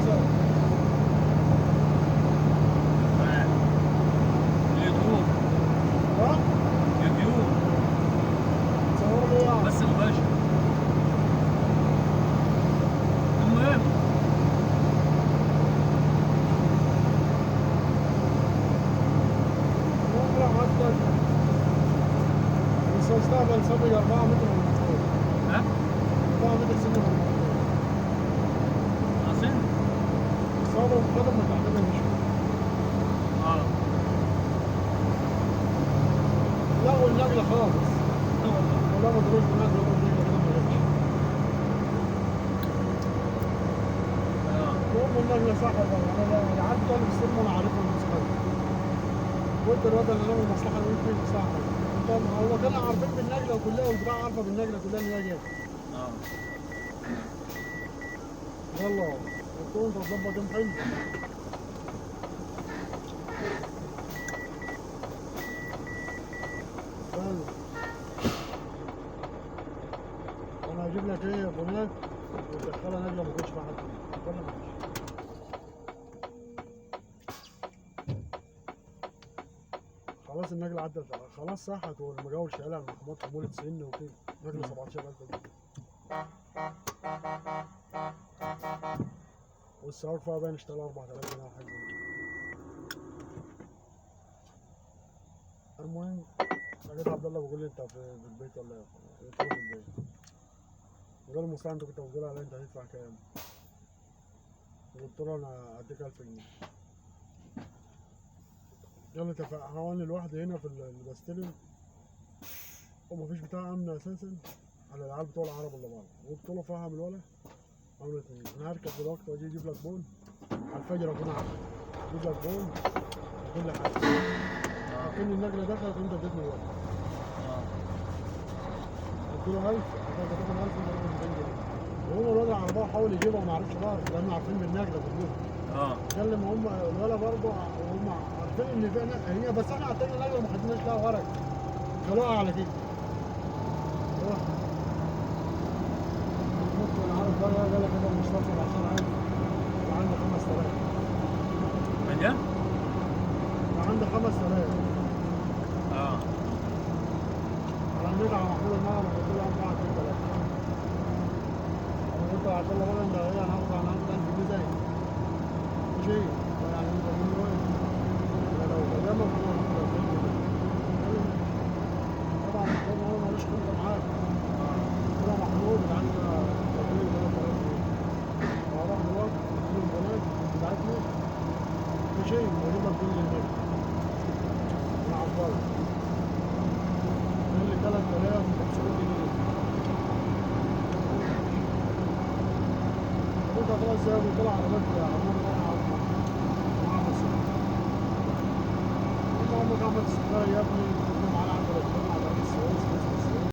سوا. اليوتيوب. ها؟ يوتيوب تصور لي يعني. بس مباشر. المهم ممكن عندك المستقبل سابق 4 متر من المفروض. ها 4 متر سنة من المفروض. عاصم. الصوابع القدم متعتمة مش. اه لغوا النقلة خالص. لا والله. والله ما دروش بالنقلة لغوا النقلة كده ما جاتش. اه المهم النقلة صح ولا لا؟ أنا العيال بتوع اللي في السينما أنا عارفهم من صحابي. وأنت الواد اللي ناوي المصلحة اللي أنت فيه صح. طب هو كانوا عارفين بالنقلة وكلها والبتاع عارفة بالنقلة كلها إن هي جاية. اه يلا قلت له أنت تظبط يوم حلو. استنى. أنا هجيب لك إيه يا بنات وتدخلها نقلة ما يكونش فيها حد. ولا ماشي. خلاص النقلة عدت خلاص صحت والمجاول شايلها على المحكمات حمولة سن وكده. نقلة 17000 جنيه. والسعر فيها باين اشتغل 4000 جنيه أو حاجة زي كده. المهم لقيت عبد الله بيقول لي أنت في البيت ولا إيه؟ قلت له في البيت. قال لي المصلحة أنت كنت بتقول عليها أنت هتدفع كام؟ قلت له أنا هديك 1000 جنيه. قال لي هواني لوحدي هنا في اللي بستلم ومفيش بتاع أمن أساسا على العيال بتوع العرب اللي بره. قلت له فاهم الولا؟ عملت ايه؟ انا هركب دلوقتي واجي اجيب لك بول على الفجر اكون عارف اجيب لك بول وكل حاجه. لكن النقله دخلت وانت اديتني الوقت. قلت له 1000 هتاخد 1000 وتاخد 200 جنيه. وهو الواد العربيه حاول يجيبها وما عرفش بقى لانه عارفين بالنقله كلهم. كلم هم الولا برضه وهم عارفين ان في هي بس احنا عطينا نقله وما خدناش لها ورق. خلوها على كده. ممكن عارف بقى قال لك كده مصطفى ب 10000 وعندي 5000. مليان؟ عندي 5000. اه على النت على محمود المغرب قلت له 4 2 3. انا قلت لعبد الله بقى انت ايه انا هاخد 1000 جنيه زي ماشي يعني انت من وين؟ لو كلامك انا هاخد 2000 جنيه. طبعا محمود هو مالوش خبره معاك. قلت له محمود اللي عندك تقريبا 3000 جنيه. وهروح دلوقتي اديله البنات بتاعتنا ماشي واجيب لك كل النت. انا عبارة قال لي 3500 جنيه. قلت خلاص يا ابو طلع على بيت عمار مع مصر. قلت له عمك عمل السكري يا ابني